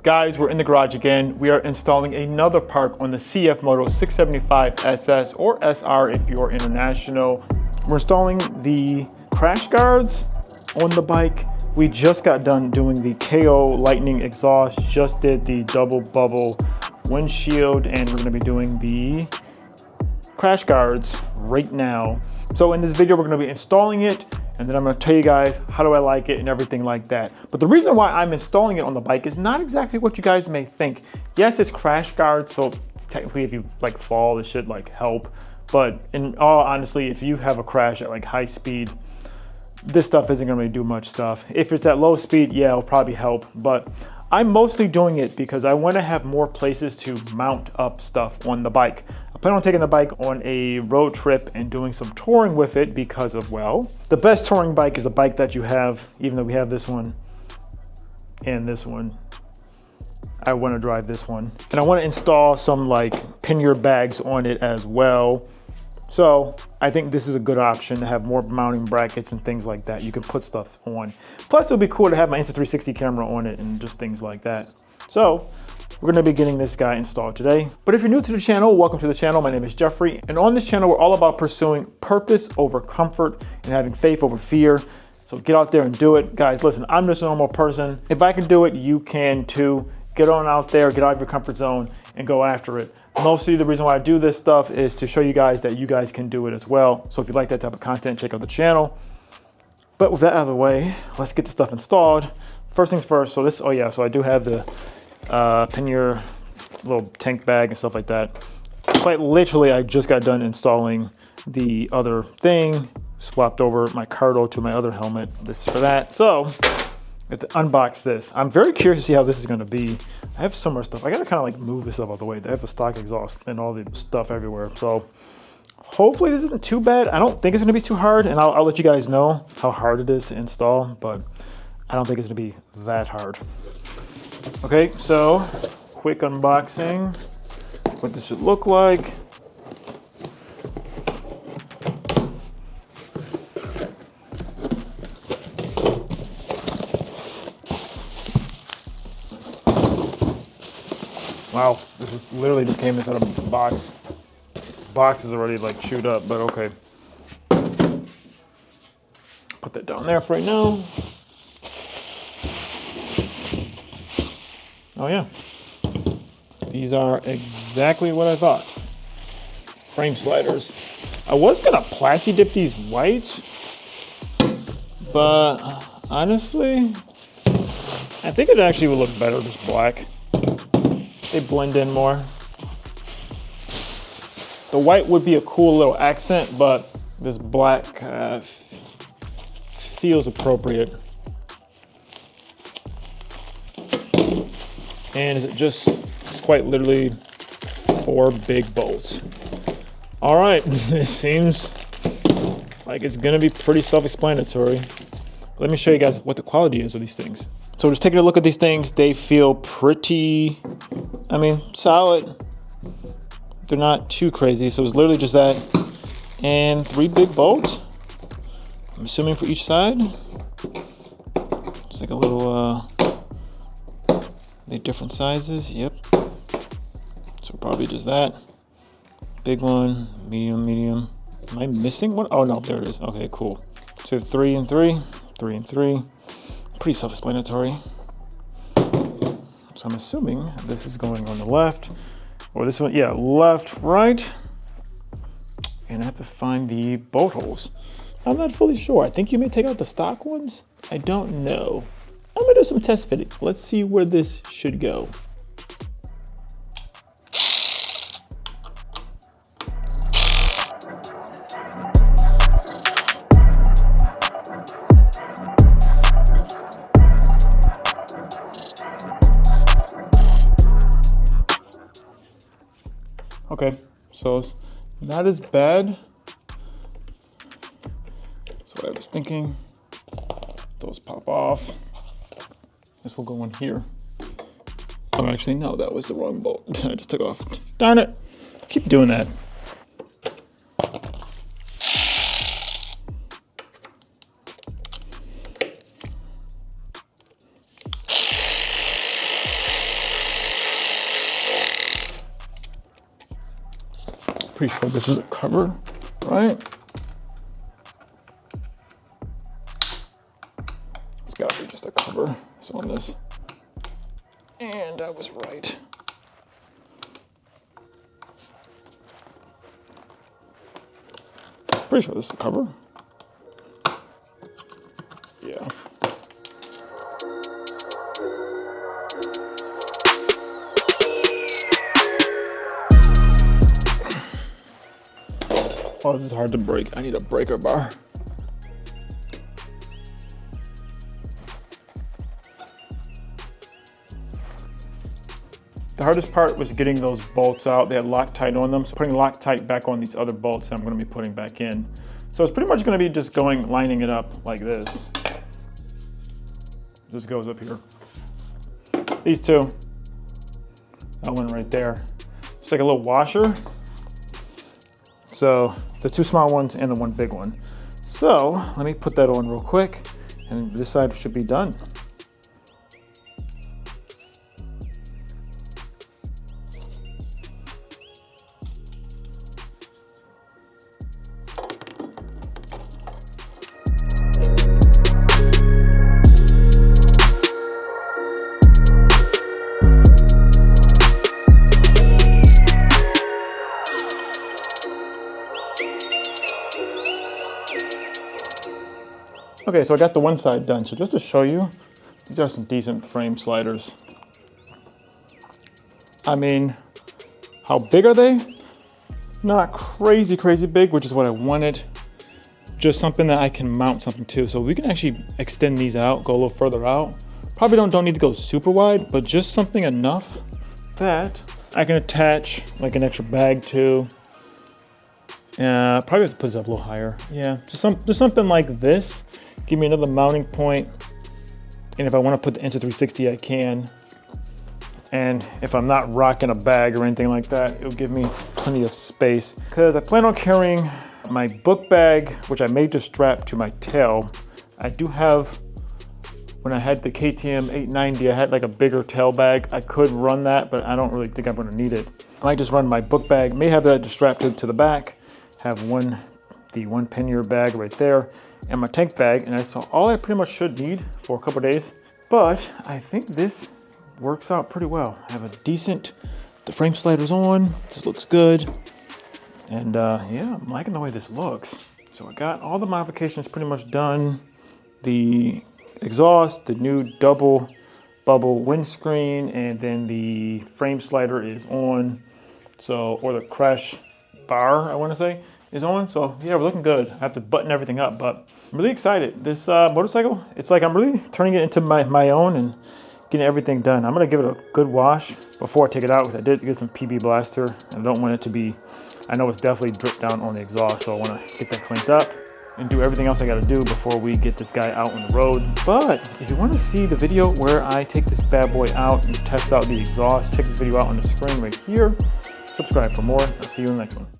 Guys, we're in the garage again. We are installing another part on the CFMoto 675SS or SR if you're international. We're installing the crash guards on the bike. We just got done doing the KO lightning exhaust, just did the double bubble windshield, and we're gonna be doing the crash guards right now. So in this video, we're gonna be installing it, and then I'm gonna tell you guys how do I like it and everything like that. But the reason why I'm installing it on the bike is not exactly what you guys may think. Yes, it's crash guards, so technically if you like fall, it should like help. But in all honesty, if you have a crash at like high speed, this stuff isn't gonna really do much stuff. If it's at low speed, yeah, it'll probably help. But I'm mostly doing it because I wanna have more places to mount up stuff on the bike. I plan on taking the bike on a road trip and doing some touring with it because of, well, the best touring bike is a bike that you have, even though we have this one and this one. I wanna drive this one. And I wanna install some like pannier bags on it as well. So I think this is a good option to have more mounting brackets and things like that. You can put stuff on. Plus it would be cool to have my Insta360 camera on it and just things like that. So we're gonna be getting this guy installed today. But if you're new to the channel, welcome to the channel. My name is Jeffrey. And on this channel, we're all about pursuing purpose over comfort and having faith over fear. So get out there and do it. Guys, listen, I'm just a normal person. If I can do it, you can too. Get on out there, get out of your comfort zone and go after it. Mostly the reason why I do this stuff is to show you guys that you guys can do it as well. So if you like that type of content, check out the channel. But with that out of the way, let's get the stuff installed. First things first, so this, oh yeah, so I do have the pannier little tank bag and stuff like that. Quite literally, I just got done installing the other thing, swapped over my Cardo to my other helmet. This is for that. So I have to unbox this. I'm very curious to see how this is gonna be. I have so much stuff. I gotta kind of like move this stuff out of the way. I have the stock exhaust and all the stuff everywhere. So hopefully this isn't too bad. I don't think it's gonna be too hard, and I'll let you guys know how hard it is to install, but I don't think it's gonna be that hard. Okay, so quick unboxing, what this should look like. Wow, this is literally just came inside of a box. Box is already like chewed up, but okay. Put that down there for right now. Oh yeah, these are exactly what I thought. Frame sliders. I was gonna plasti dip these white, but honestly, I think it actually would look better just black. They blend in more. The white would be a cool little accent, but this black feels appropriate. And is it just, it's quite literally 4 big bolts. All right, it seems like it's gonna be pretty self-explanatory. Let me show you guys what the quality is of these things. So just taking a look at these things, they feel pretty, I mean, solid. They're not too crazy. So it's literally just that. And 3 big bolts, I'm assuming for each side. It's like a little, they're different sizes, yep. So probably just that. Big one, medium, medium. Am I missing one? Oh no, there it is. Okay, cool. So 3 and 3, 3 and 3. Pretty self-explanatory. So I'm assuming this is going on the left, or this one, yeah, left, right. And I have to find the bolt holes. I'm not fully sure. I think you may take out the stock ones. I don't know. I'm gonna do some test fitting. Let's see where this should go. Okay, so it's not as bad. That's what I was thinking. Those pop off. This will go in here. Oh, actually, no, that was the wrong bolt. I just took off. Darn it. Keep doing that. Pretty sure this is a cover, right? It's gotta be just a cover. So on this. And I was right. Pretty sure this is a cover. Yeah. Oh, this is hard to break. I need a breaker bar. The hardest part was getting those bolts out. They had Loctite on them, so putting Loctite back on these other bolts that I'm going to be putting back in. So it's pretty much going to be just lining it up like this. This goes up here. These two. That one right there. It's like a little washer. So the two small ones and the one big one. So let me put that on real quick, and this side should be done. Okay, so I got the one side done. So just to show you, these are some decent frame sliders. I mean, how big are they? Not crazy big, which is what I wanted. Just something that I can mount something to. So we can actually extend these out, go a little further out. Probably don't need to go super wide, but just something enough that I can attach like an extra bag to. Probably have to put this up a little higher. Yeah, just something like this. Give me another mounting point. And if I want to put the Insta360, I can. And if I'm not rocking a bag or anything like that, it'll give me plenty of space. Because I plan on carrying my book bag, which I made to strap to my tail. I do have, when I had the KTM 890, I had like a bigger tail bag. I could run that, but I don't really think I'm going to need it. I might just run my book bag, may have that strapped to the back, have the one pannier bag right there, and my tank bag, and that's all I pretty much should need for a couple of days. But I think this works out pretty well. I have the frame sliders on, this looks good. And yeah, I'm liking the way this looks. So I got all the modifications pretty much done. The exhaust, the new double bubble windscreen, and then the frame slider is on. So, or the crash bar, I want to say, is on. So yeah, we're looking good. I have to button everything up, but I'm really excited. This motorcycle, it's like I'm really turning it into my own and getting everything done. I'm gonna give it a good wash before I take it out, because I did get some PB Blaster. I don't want it to be, I know it's definitely dripped down on the exhaust, so I wanna get that cleaned up and do everything else I gotta do before we get this guy out on the road. But if you wanna see the video where I take this bad boy out and test out the exhaust, check this video out on the screen right here. Subscribe for more. I'll see you in the next one.